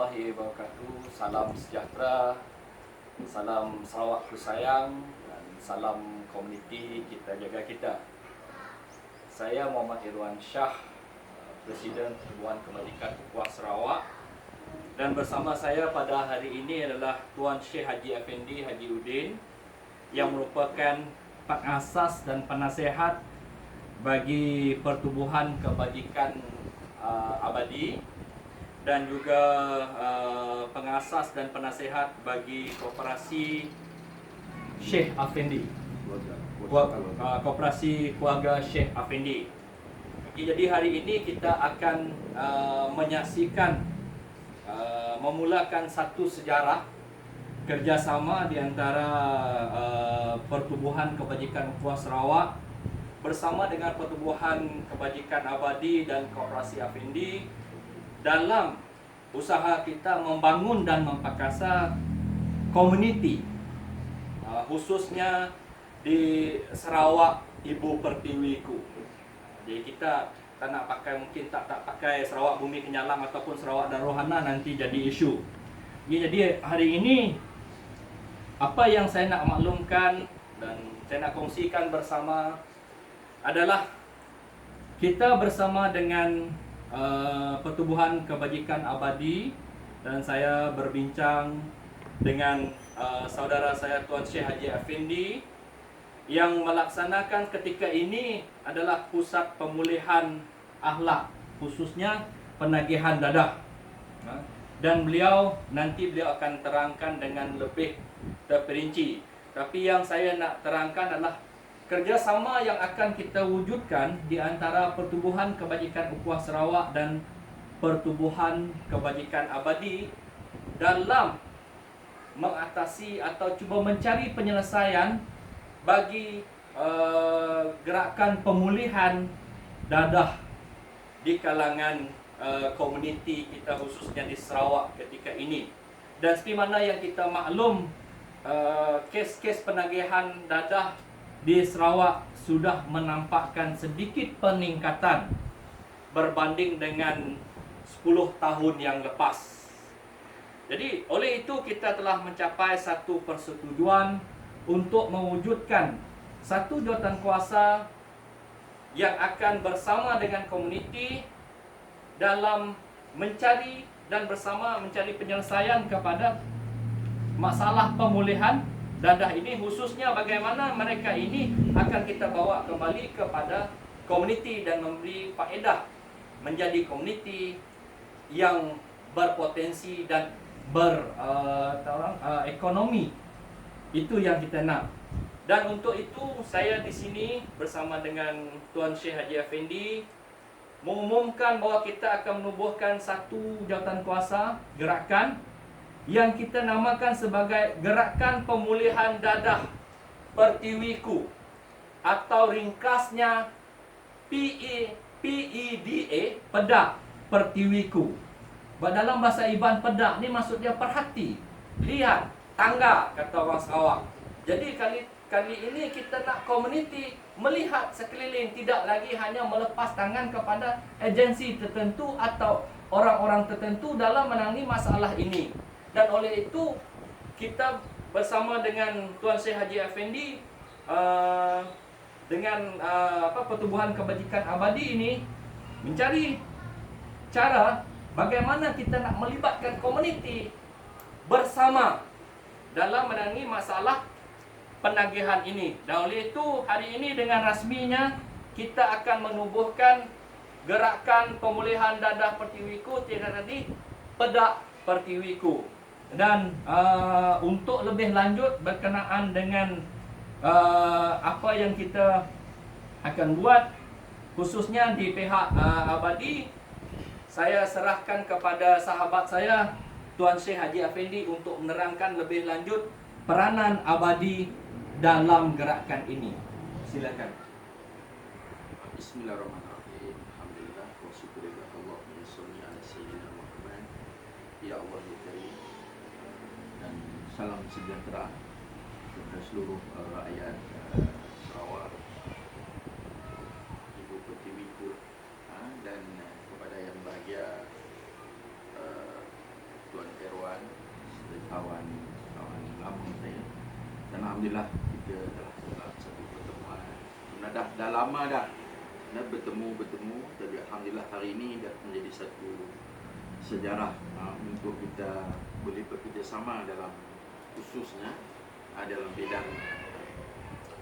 warahmatullahi wabarakatuh. Salam sejahtera, salam Sarawak ku sayang, dan salam komuniti kita jaga kita. Saya Muhammad Irwan Shah, Presiden Pertubuhan Kebajikan Ukhuwah Sarawak, dan bersama saya pada hari ini adalah Tuan Syekh Haji Effendi Haji Udin yang merupakan pengasas dan penasihat bagi Pertubuhan Kebajikan Abadi, dan juga pengasas dan penasihat bagi Koperasi Syekh Effendi, Koperasi Keluarga Syekh Effendi. Jadi hari ini kita akan menyaksikan memulakan satu sejarah kerjasama di antara Pertubuhan Kebajikan Ukhuwah Sarawak bersama dengan Pertubuhan Kebajikan Abadi dan Koperasi Effendi dalam usaha kita membangun dan memperkasa komuniti, khususnya di Sarawak Ibu Pertiwiku. Jadi kita tak nak pakai, mungkin tak pakai Sarawak Bumi Kenyalang ataupun Sarawak Daruhana nanti jadi isu. Jadi hari ini apa yang saya nak maklumkan dan saya nak kongsikan bersama adalah kita bersama dengan Pertubuhan Kebajikan Abadi, dan saya berbincang dengan saudara saya Tuan Syekh Haji Effendi yang melaksanakan ketika ini adalah pusat pemulihan akhlak, khususnya penagihan dadah. Dan nanti beliau akan terangkan dengan lebih terperinci. Tapi yang saya nak terangkan adalah kerjasama yang akan kita wujudkan di antara Pertubuhan Kebajikan Ukhuwah Sarawak dan Pertubuhan Kebajikan Abadi dalam mengatasi atau cuba mencari penyelesaian bagi gerakan pemulihan dadah di kalangan komuniti kita, khususnya di Sarawak ketika ini. Dan seperti mana yang kita maklum, kes-kes penagihan dadah di Sarawak sudah menampakkan sedikit peningkatan berbanding dengan 10 tahun yang lepas. Jadi oleh itu kita telah mencapai satu persetujuan untuk mewujudkan satu jawatan kuasa yang akan bersama dengan komuniti dalam mencari dan bersama mencari penyelesaian kepada masalah pemulihan dadah ini, khususnya bagaimana mereka ini akan kita bawa kembali kepada komuniti dan memberi faedah menjadi komuniti yang berpotensi dan ekonomi. Itu yang kita nak. Dan untuk itu saya di sini bersama dengan Tuan Syekh Haji Effendi mengumumkan bahawa kita akan menubuhkan satu jawatan kuasa gerakan yang kita namakan sebagai Gerakan Pemulihan Dadah Pertiwiku, atau ringkasnya PEDA, Pedak Pertiwiku. Dalam bahasa Iban, pedak ni maksudnya perhati, lihat, tangga, kata orang Sarawak. Jadi kali ini kita nak komuniti melihat sekeliling, tidak lagi hanya melepas tangan kepada agensi tertentu atau orang-orang tertentu dalam menangani masalah ini. Dan oleh itu kita bersama dengan Tuan Syekh Haji Effendi dengan Pertubuhan Kebajikan Abadi ini mencari cara bagaimana kita nak melibatkan komuniti bersama dalam menangani masalah penagihan ini. Dan oleh itu hari ini dengan rasminya kita akan menubuhkan Gerakan Pemulihan Dadah Pertiwiku, tidak tadi Pedak Pertiwiku. Dan untuk lebih lanjut berkenaan dengan apa yang kita akan buat khususnya di pihak Abadi, saya serahkan kepada sahabat saya Tuan Syekh Haji Effendi untuk menerangkan lebih lanjut peranan Abadi dalam gerakan ini. Silakan. Bismillahirrahmanirrahim. Alhamdulillah wa syukurillah Allah wa salli ala sayyidina Muhammad. Ya Allah ya Karim. Dan salam sejahtera kepada seluruh rakyat Sarawak, Ibu Pertiwiku, dan kepada yang bahagia kawan lama saya. Dan alhamdulillah kita telah dalam satu pertemuan. Dah lama dah bertemu, tapi alhamdulillah hari ini dah menjadi satu sejarah untuk kita boleh bekerjasama dalam khususnya dalam bidang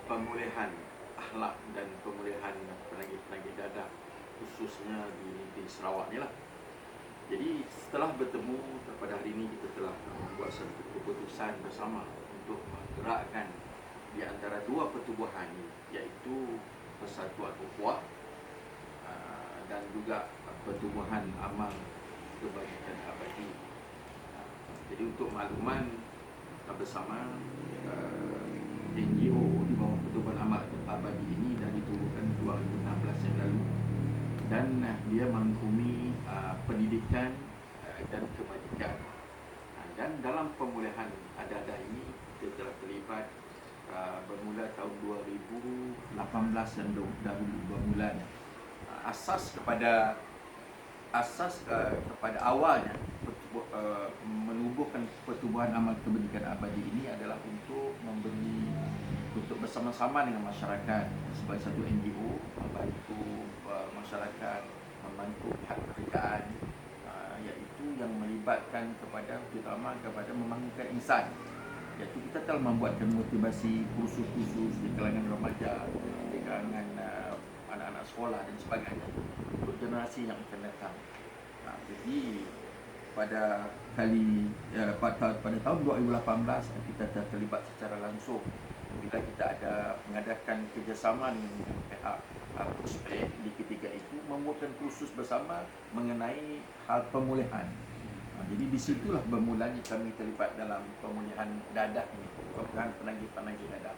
pemulihan akhlak dan pemulihan penagih-penagih dadah khususnya di Sarawak ni lah. Jadi setelah bertemu pada hari ini kita telah membuat satu keputusan bersama untuk menggerakkan di antara dua pertubuhan ini, iaitu Persatuan Ukhuwah dan juga Pertubuhan Amal Kebajikan Abadi. Jadi untuk makluman bersama NGO di bawah Pertubuhan Amal Abadi ini dah ditubuhkan 2016 yang lalu, dan dia merangkumi pendidikan dan kebajikan. Dan dalam pemulihan dadah ini kita telah terlibat bermula tahun 2018 dan dahulu bermula asas kepada awalnya menubuhkan Pertubuhan Amal Kebajikan Abadi ini adalah untuk bersama-sama dengan masyarakat sebagai satu NGO membantu masyarakat, membantu pihak kerajaan, iaitu yang melibatkan terutama kepada membangunkan insan. Iaitu kita telah membuatkan motivasi kursus-kursus di kalangan remaja, di kalangan anak-anak sekolah dan sebagainya untuk generasi yang akan datang. Jadi pada tahun 2018 kita terlibat secara langsung bila kita ada mengadakan kerjasama dengan pihak prospek di ketiga itu membuatkan kursus bersama mengenai hal pemulihan. Jadi di situlah bermulanya kami terlibat dalam pemulihan dadah ini, pemulihan penagih-penagih dadah.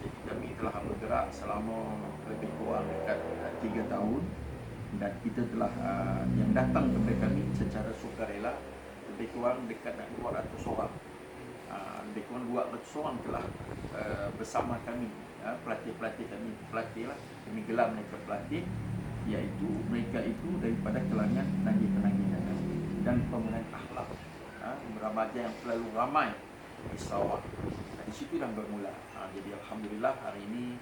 Jadi kami telah bergerak selama lebih kurang dekat 3 tahun, dan kita telah yang datang kepada kami secara sukarela lebih kurang dekat 200 orang. Lebih kurang 200 orang telah bersama kami, pelatih-pelatih kami gelar mereka pelatih, iaitu mereka itu daripada kalangan penagih-penagih dadah dan pemulihan akhlak remaja yang terlalu ramai di Sarawak. Di situ dah bermula. Jadi alhamdulillah hari ini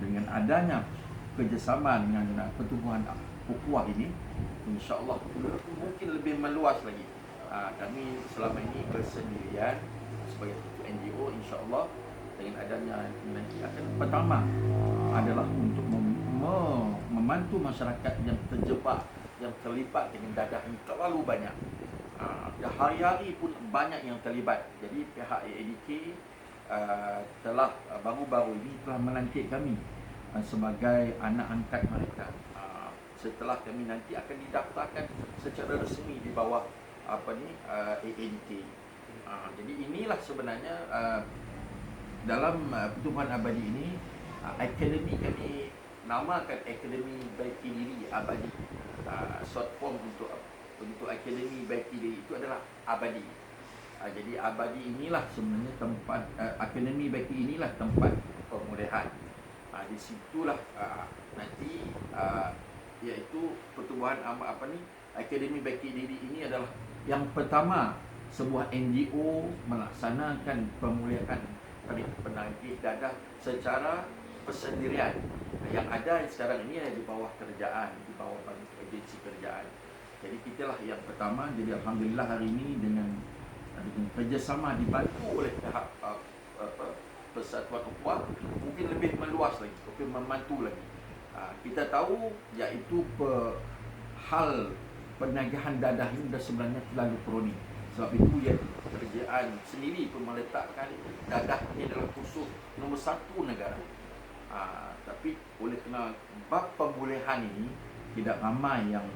dengan adanya kerjasama dengan Pertubuhan Ukhuwah ini, insya-Allah mungkin lebih meluas lagi. Kami selama ini bersendirian sebagai satu NGO, insya-Allah dengan adanya nanti akan pertama adalah untuk membantu masyarakat yang terjebak, yang terlibat dengan dadah ini terlalu banyak. Hari-hari pun banyak yang terlibat. Jadi pihak AADK telah baru-baru ini telah melantik kami sebagai anak angkat mereka. Setelah kami nanti akan didaftarkan secara resmi di bawah AADK. Jadi inilah sebenarnya dalam Pertubuhan Abadi ini, akademi kami namakan Akademi Baiki Diri Abadi. Short form untuk Akademi Baiki Diri itu adalah Abadi. Jadi Abadi inilah sebenarnya tempat, Akademi Baiki inilah tempat pemulihan. Di situlah nanti iaitu Pertubuhan Akademi Baiki Diri ini adalah yang pertama sebuah NGO melaksanakan pemulihan penagih dadah secara persendirian. Yang ada sekarang ini di bawah kerajaan, di bawah agensi kerajaan. Jadi kitalah yang pertama. Jadi alhamdulillah hari ini dengan kerjasama dibantu oleh pihak Persatuan Ukhuwah mungkin lebih meluas lagi, lebih membantu lagi. Kita tahu iaitu hal penagihan dadah ini dah sebenarnya terlalu kronik. Sebab itu ya kerajaan sendiri pun meletakkan dadah ini adalah khusus nombor 1 negara. Tapi oleh kerana bab pemulihan ini tidak ramai yang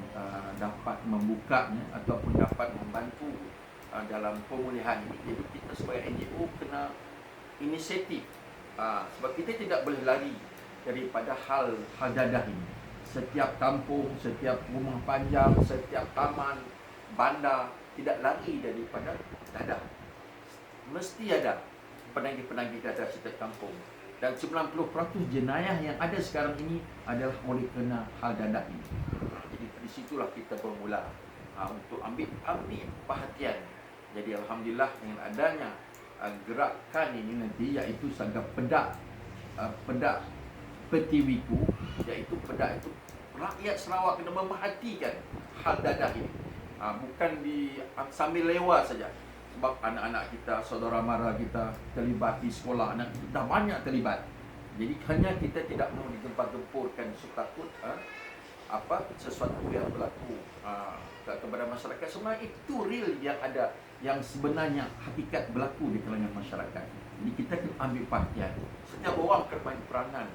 dapat membukanya ataupun dapat membantu dalam pemulihan ini. Jadi kita sebagai NGO kena inisiatif, sebab kita tidak boleh lari daripada hal dadah ini. Setiap kampung, setiap rumah panjang, setiap taman, bandar tidak lari daripada dadah. Mesti ada penagih-penagih dadah setiap kampung. Dan 90% jenayah yang ada sekarang ini adalah oleh kerana hal dadah ini. Jadi di situlah kita bermula untuk ambil perhatian Jadi alhamdulillah dengan adanya gerakan ini nanti, iaitu Sagam Pedak, Pedak Pertiwiku, iaitu pedak itu rakyat Sarawak kena memerhatikan hal dadah ini. Bukan sambil lewat saja. Sebab anak-anak kita, saudara mara kita terlibat di sekolah, anak kita dah banyak terlibat. Jadi hanya kita tidak mahu digempar-gempurkan, takut sesuatu yang berlaku kepada masyarakat. Sebenarnya itu real yang ada, yang sebenarnya hakikat berlaku di kalangan masyarakat. Jadi kita kena ambil perhatian. Setiap orang kena main peranan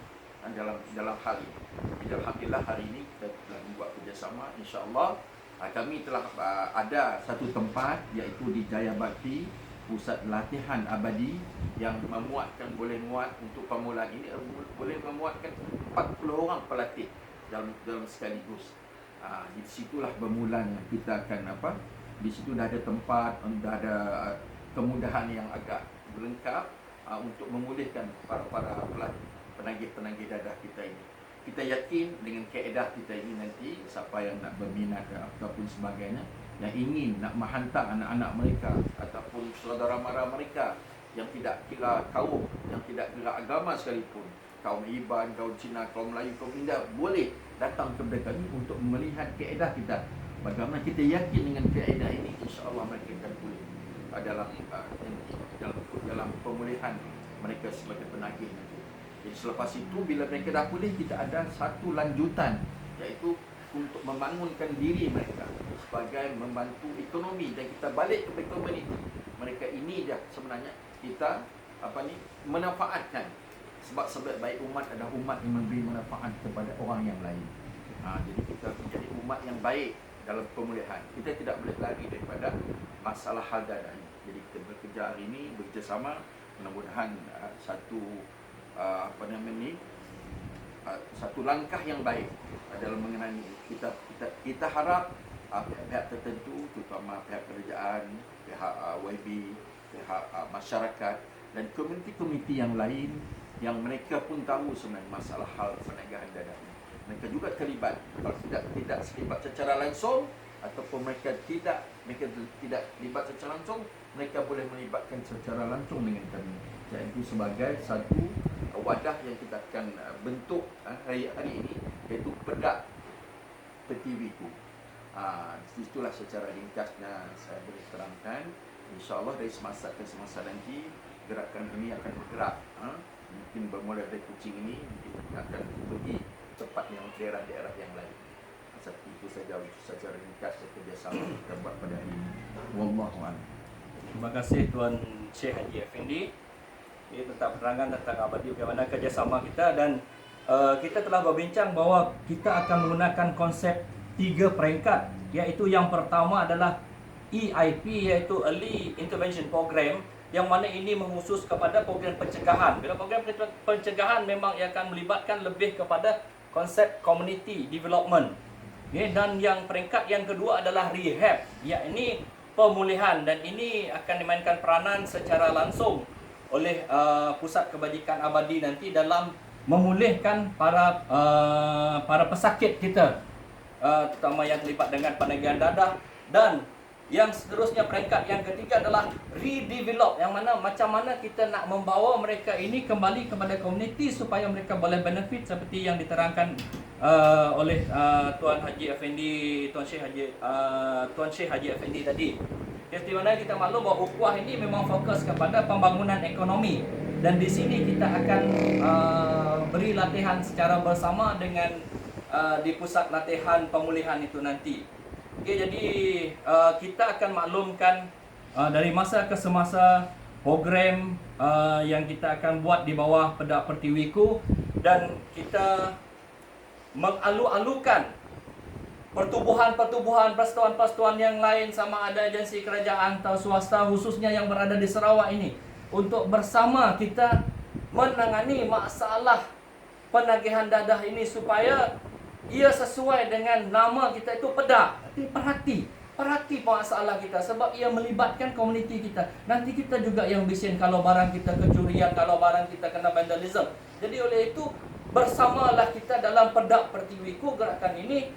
dalam hal ini. Jadi alhamdulillah hari ini kita telah membuat kerjasama. InsyaAllah kami telah ada satu tempat, iaitu di Jaya Bakti, pusat latihan abadi yang boleh muat untuk permulaan ini, boleh memuatkan 40 orang pelatih dalam sekaligus. Di situlah bermulanya kita akan di situ dah ada tempat, dah ada kemudahan yang agak lengkap untuk memulihkan para penagih-penagih dadah kita ini. Kita yakin dengan kaedah kita ini nanti, siapa yang nak berminat ataupun sebagainya, yang ingin nak menghantar anak-anak mereka ataupun saudara mara mereka yang tidak kira kaum, yang tidak kira agama sekalipun, kaum Iban, kaum Cina, kaum Melayu, kaum India, boleh datang kepada kami untuk melihat kaedah kita. Bagaimana kita yakin dengan kaedah ini, insya-Allah mereka akan pulih dalam pemulihan mereka sebagai penagih. Jadi selepas itu, bila mereka dah pulih, kita ada satu lanjutan, iaitu untuk membangunkan diri mereka sebagai membantu ekonomi, dan kita balik ke komuniti mereka. Ini dia sebenarnya kita memanfaatkan, sebab sebaik umat adalah umat yang memberi manfaat kepada orang yang lain. Jadi kita menjadi umat yang baik dalam pemulihan. Kita tidak boleh lari daripada masalah hal dadah ini. Jadi kita bekerja hari ini, bekerjasama, mudah-mudahan satu satu langkah yang baik dalam mengenai kita harap pihak tertentu, terutama pihak kerajaan, pihak YB, pihak masyarakat dan komuniti-komuniti yang lain yang mereka pun tahu sebenarnya masalah hal penagahan dadah ini. Mereka juga terlibat. Kalau tidak terlibat secara langsung, ataupun mereka tidak terlibat secara langsung, mereka boleh melibatkan secara langsung dengan kami. Jadi itu sebagai satu wadah yang kita akan bentuk hari ini, iaitu Pedak Pertiwiku. Itulah secara ringkasnya saya boleh terangkan. InsyaAllah dari semasa ke semasa nanti gerakan ini akan bergerak. Mungkin bermula dari Kuching ini, mungkin akan pergi cepat yang daerah-daerah yang lain. Itu saja secara ringkas kerjasama kita buat pada hari ini. Wallahu'alam. Terima kasih Tuan Syekh Haji Effendi. Ini tentang penerangan tentang abadi bagaimana kerjasama kita, dan kita telah berbincang bahawa kita akan menggunakan konsep 3 peringkat, iaitu yang pertama adalah EIP, iaitu Early Intervention Program, yang mana ini mengkhusus kepada program pencegahan. Bila program pencegahan memang ia akan melibatkan lebih kepada konsep community development. Dan yang peringkat yang kedua adalah rehab, iaitu pemulihan, dan ini akan dimainkan peranan secara langsung oleh Pusat Kebajikan Abadi nanti dalam memulihkan para pesakit kita, terutama yang terlibat dengan penagihan dadah. Dan yang seterusnya, peringkat yang ketiga adalah redevelop, yang mana macam mana kita nak membawa mereka ini kembali kepada komuniti supaya mereka boleh benefit seperti yang diterangkan oleh Tuan Haji Effendi, Tuan Syekh Haji Effendi tadi. Di mana kita maklum bahawa ukhuwah ini memang fokus kepada pembangunan ekonomi, dan di sini kita akan beri latihan secara bersama dengan di pusat latihan pemulihan itu nanti. Jadi kita akan maklumkan dari masa ke semasa program yang kita akan buat di bawah Pedak Pertiwiku, dan kita mengalu-alukan pertubuhan-pertubuhan, persatuan-persatuan yang lain, sama ada agensi kerajaan atau swasta, khususnya yang berada di Sarawak ini, untuk bersama kita menangani masalah penagihan dadah ini supaya ia sesuai dengan nama kita itu Pedak. Perhati masalah kita, sebab ia melibatkan komuniti kita. Nanti kita juga yang bising kalau barang kita kecurian, kalau barang kita kena vandalism. Jadi oleh itu, bersamalah kita dalam Pedak Pertiwiku, gerakan ini,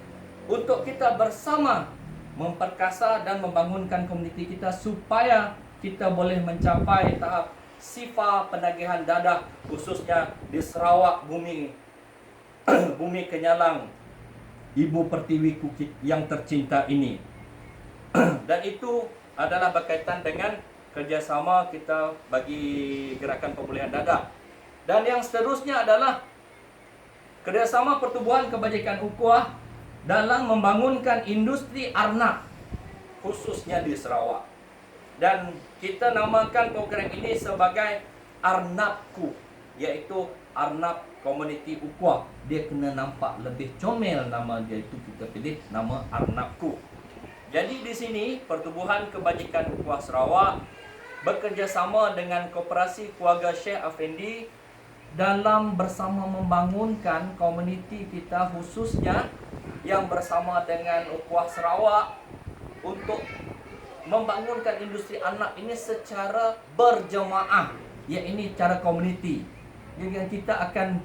untuk kita bersama memperkasa dan membangunkan komuniti kita supaya kita boleh mencapai tahap sifar penagihan dadah, khususnya di Sarawak, bumi bumi Kenyalang, ibu pertiwiku yang tercinta ini. Dan itu adalah berkaitan dengan kerjasama kita bagi gerakan pemulihan dadah. Dan yang seterusnya adalah kerjasama pertubuhan kebajikan ukhuwah dalam membangunkan industri arnab, khususnya di Sarawak. Dan kita namakan program ini sebagai Arnabku, iaitu Arnab Community Ukhuwah. Dia kena nampak lebih comel nama dia, itu kita pilih nama Arnabku. Jadi di sini Pertubuhan Kebajikan Ukhuwah Sarawak bekerjasama dengan Koperasi Keluarga Syekh Afendi dalam bersama membangunkan komuniti kita, khususnya yang bersama dengan Ukhuwah Sarawak, untuk membangunkan industri anak ini secara berjemaah, iaitu cara komuniti. Jadi kita akan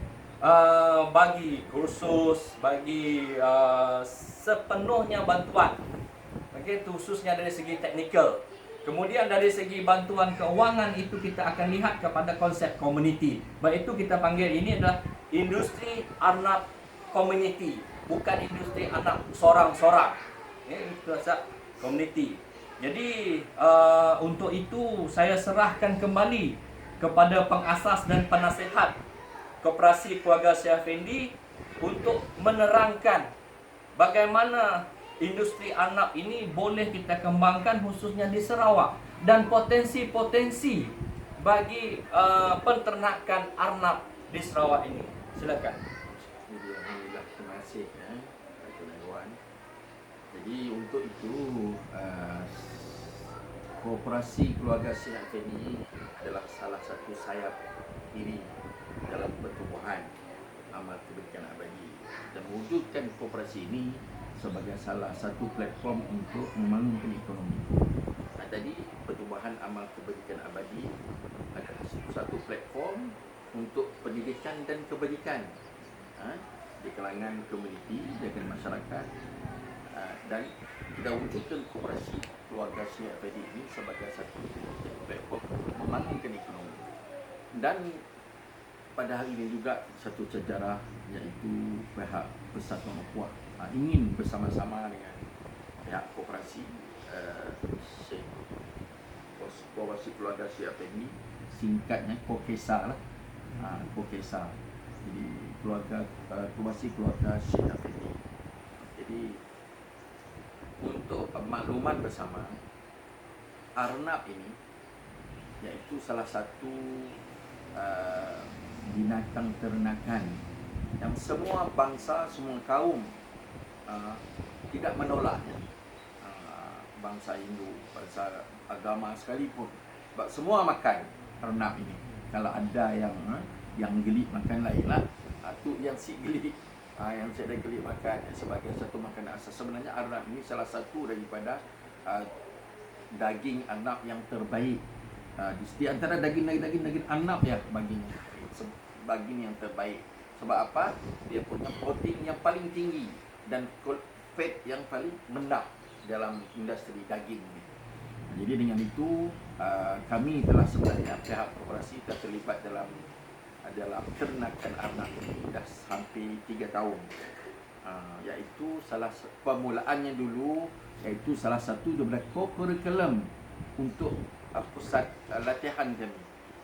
bagi kursus, bagi sepenuhnya bantuan, okay, khususnya dari segi teknikal. Kemudian dari segi bantuan keuangan itu kita akan lihat kepada konsep komuniti. Baik itu kita panggil ini adalah industri anak community, bukan industri anak sorang-sorang. Ini konsep komuniti. Jadi untuk itu saya serahkan kembali kepada pengasas dan penasihat Koperasi Keluarga Syekh Afendi untuk menerangkan bagaimana industri anak ini boleh kita kembangkan khususnya di Sarawak, dan potensi-potensi bagi penternakan arnab di Sarawak ini. Silakan. Jadi alhamdulillah, terima kasih Datuk Dewan. Jadi untuk itu Koperasi Keluarga Syekh Afendi adalah salah satu sayap kiri dalam pertubuhan amal kebajikan abadi, dan wujudkan koperasi ini sebagai salah satu platform untuk membangunkan ekonomi. Tadi pertubuhan amal kebajikan abadi adalah satu platform untuk pendidikan dan kebajikan di kalangan komuniti, di kalangan masyarakat, dan kita wujudkan koperasi Keluarga Syekh Afendi ini sebagai satu platform untuk membangunkan ekonomi. Dan pada hari ini juga satu sejarah, iaitu pihak Persatuan Ukhuwah ingin bersama-sama dengan pihak koperasi Koperasi Keluarga Syekh Afendi, singkatnya KOKESA lah, KOKESA. Jadi Koperasi Keluarga Syekh Afendi. Jadi untuk makluman bersama, arnab ini iaitu salah satu binatang ternakan yang semua bangsa, semua kaum tidak menolaknya. Bangsa Hindu, bangsa agama sekalipun, sebab semua makan arnab ini. Kalau ada yang gelik makan lainlah, tu yang si gelik, yang saya dah gelik makan sebagai satu makanan asas. Sebenarnya arnab ini salah satu daripada daging arnab yang terbaik. Di antara daging arnab ya, bagian yang terbaik. Sebab apa? Dia punya protein yang paling tinggi dan fat yang paling rendah dalam industri daging ini. Jadi dengan itu kami telah sebenarnya pihak koperasi telah terlibat dalam ternakan arnab ini dah hampir 3 tahun. Iaitu permulaannya dulu, iaitu salah satu daripada kurikulum untuk pusat latihan kami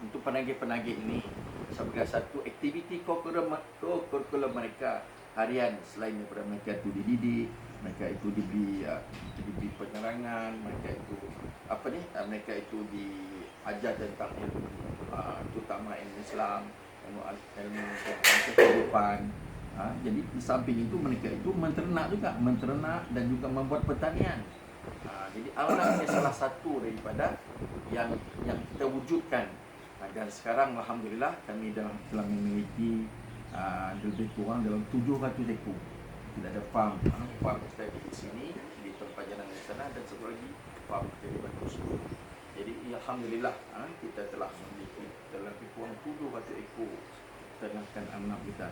untuk penagih-penagih ini, sebagai satu aktiviti kurikulum mereka harian. Selain daripada mereka itu dididik, mereka itu diberi penerangan, mereka itu mereka itu diajar tentang ilmu, terutama ilmu Islam, ilmu kehidupan. Jadi di samping itu mereka itu menternak dan juga membuat pertanian. Jadi arnab ini salah satu daripada yang kita wujudkan. Dan sekarang alhamdulillah kami telah memiliki lebih kurang dalam 700 ekor. Kita ada farm kita di sini di tempat jalan di sana, dan satu lagi farm kita di Batu Sulu. Jadi alhamdulillah kita telah memiliki lebih kurang 700 ekor ternakan arnab kita.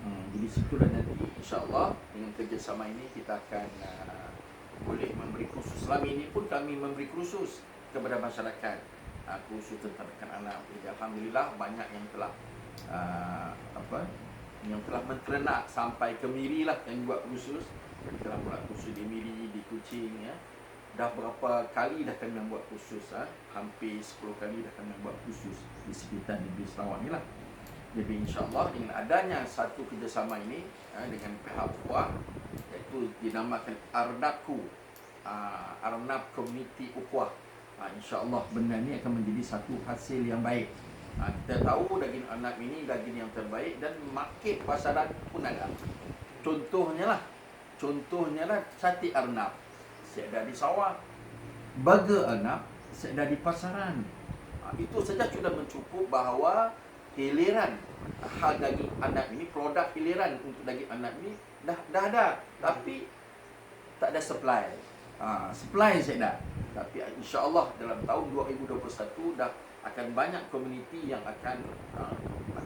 Jadi situlah nanti insya-Allah dengan kerjasama ini kita akan boleh memberi kursus. Selama ini pun kami memberi kursus kepada masyarakat, kursus tentang anak. Jadi alhamdulillah banyak yang telah yang telah menternak sampai ke Miri lah yang buat kursus. Kami telah buat kursus di Miri, di Kuching ya. Dah berapa kali dah kami buat kursus, hampir 10 kali dah kami buat kursus di sekitar negeri Sarawak ni lah. Jadi insya-Allah dengan adanya satu kerjasama ini dengan pihak Puah, iaitu dinamakan Arnabku, Arnab Community Ukhuwah. InsyaAllah benda ni akan menjadi satu hasil yang baik. Kita tahu daging anak ini daging yang terbaik dan market pasaran pun ada. Contohnya lah sate arnab saya ada di Sarawak, burger arnab saya ada di pasaran. Itu saja sudah mencukup bahawa hiliran hal daging anak ini, produk hiliran untuk daging anak ini dah ada, tapi tak ada supply. Supply saya dah, tapi insya-Allah dalam tahun 2021 dah akan banyak komuniti yang akan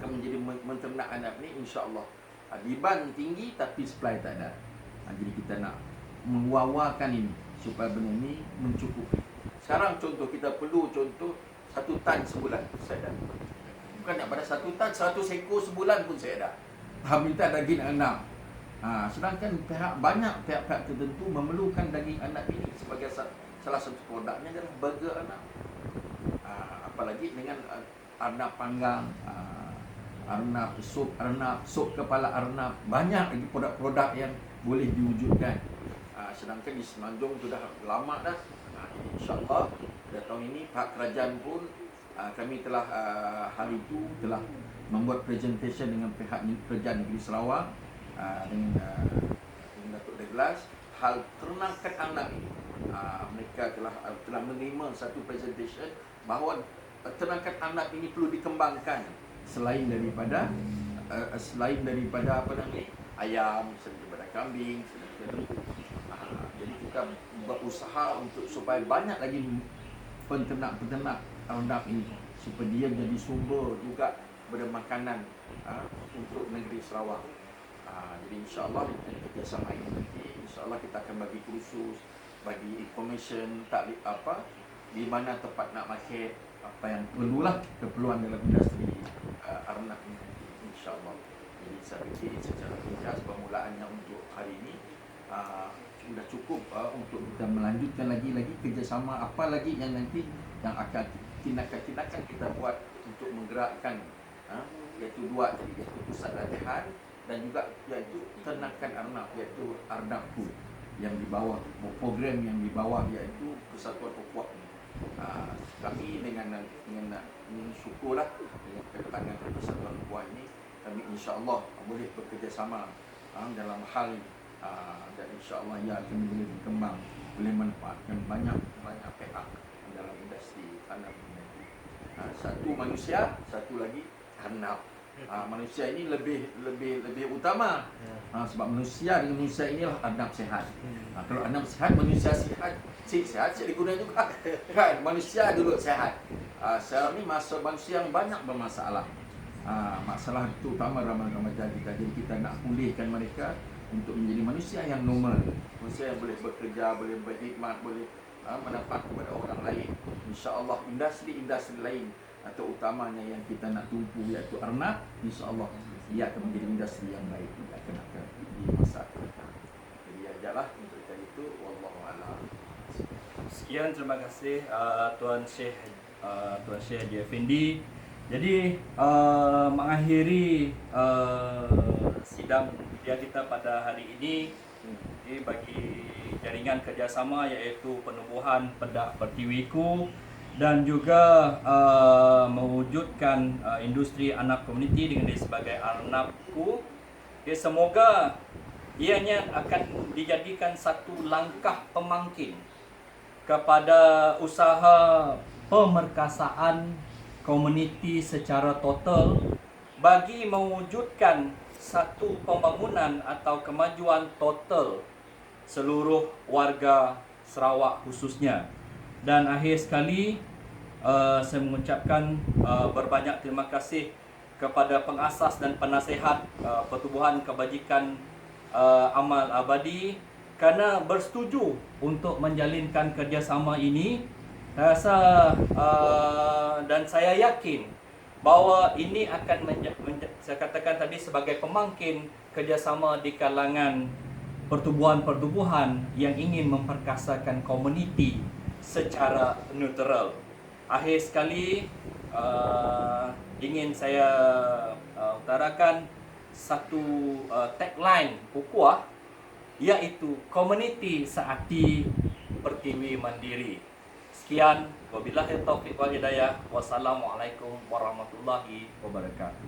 menjadi menternak anak ni insya-Allah. Demand tinggi tapi supply tak ada. Jadi kita nak menguawakan ini supaya benda ini mencukupi. Sekarang contoh kita perlu 1 tan sebulan saya dah. Bukan nak pada 1 tan, 100 ekor sebulan pun saya dah. Minta daging anak. Sedangkan banyak pihak-pihak tertentu memerlukan daging anak ini sebagai salah satu produknya adalah burger anak. Apalagi dengan arnab panggang, arnab sup kepala arnab, banyak lagi produk-produk yang boleh diwujudkan. Sedangkan di Semenanjung itu dah lama dah. InsyaAllah pada tahun ini pihak kerajaan pun kami telah hari itu telah membuat presentation dengan pihak kerajaan negeri Sarawak dengan Datuk Douglas hal ternakan anak ini. Mereka telah menerima satu presentation bahawa ternakan anak ini perlu dikembangkan selain daripada ayam, selain daripada kambing, selain daripada jadi kita berusaha untuk supaya banyak lagi penternak arnab ini supaya dia menjadi sumber juga kepada makanan untuk negeri Sarawak. Jadi insya-Allah kerjasama ini nanti insya-Allah kita akan bagi kursus, bagi information di mana tempat nak market, apa yang perlulah keperluan dalam industri arnab ini insya-Allah. Jadi saya fikir secara ringkas permulaannya untuk hari ini sudah cukup untuk kita melanjutkan lagi kerjasama apa lagi yang nanti yang akan tindakan kita buat untuk menggerakkan iaitu dua tadi, iaitu pusat latihan dan juga iaitu ternakan arnab, iaitu Arnabku yang di bawah program yang di bawah iaitu Persatuan Ukhuwah. Kami dengan syukurlah dengan kedatangan Persatuan Ukhuwah ini, kami insya-Allah boleh bekerjasama dalam hal dan insya-Allah ia akan boleh berkembang, boleh manfaatkan banyak pihak dalam industri arnab ini. Satu manusia, satu lagi arnab. Manusia ini lebih utama. Sebab manusia dengan manusia inilah arnab sihat. Kalau arnab sihat, manusia sihat diguna juga. Kan manusia dulu sihat. Sekarang ni manusia yang banyak bermasalah. Masalah itu utama remaja kita. Jadi kita nak pulihkan mereka untuk menjadi manusia yang normal, manusia yang boleh bekerja, boleh berkhidmat, boleh mendapat kepada orang lain. InsyaAllah industri lain atau utamanya yang kita nak tumpu iaitu arnab, insyaAllah ia akan menjadi industri yang baik akan di masa akan datang. Jadi ajalah untuk itu, wallahu a'lam. Sekian, terima kasih Tuan Syekh Haji Effendi. Jadi mengakhiri sidang media kita pada hari ini, bagi jaringan kerjasama iaitu penubuhan Pedak Pertiwiku dan juga mewujudkan industri anak komuniti dengan dia sebagai Arnabku. Semoga ianya akan dijadikan satu langkah pemangkin kepada usaha pemerkasaan komuniti secara total bagi mewujudkan satu pembangunan atau kemajuan total seluruh warga Sarawak khususnya. Dan akhir sekali saya mengucapkan berbanyak terima kasih kepada pengasas dan penasihat Pertubuhan Kebajikan Amal Abadi kerana bersetuju untuk menjalinkan kerjasama ini. Saya rasa dan saya yakin bahawa ini akan saya katakan tadi sebagai pemangkin kerjasama di kalangan pertubuhan-pertubuhan yang ingin memperkasakan komuniti secara neutral. Akhir sekali, ingin saya utarakan satu tagline Ukhuwah, iaitu komuniti searti Pertiwi Mandiri. Sekian, wabillahi taufiq wal hidayah. Wassalamualaikum warahmatullahi wabarakatuh.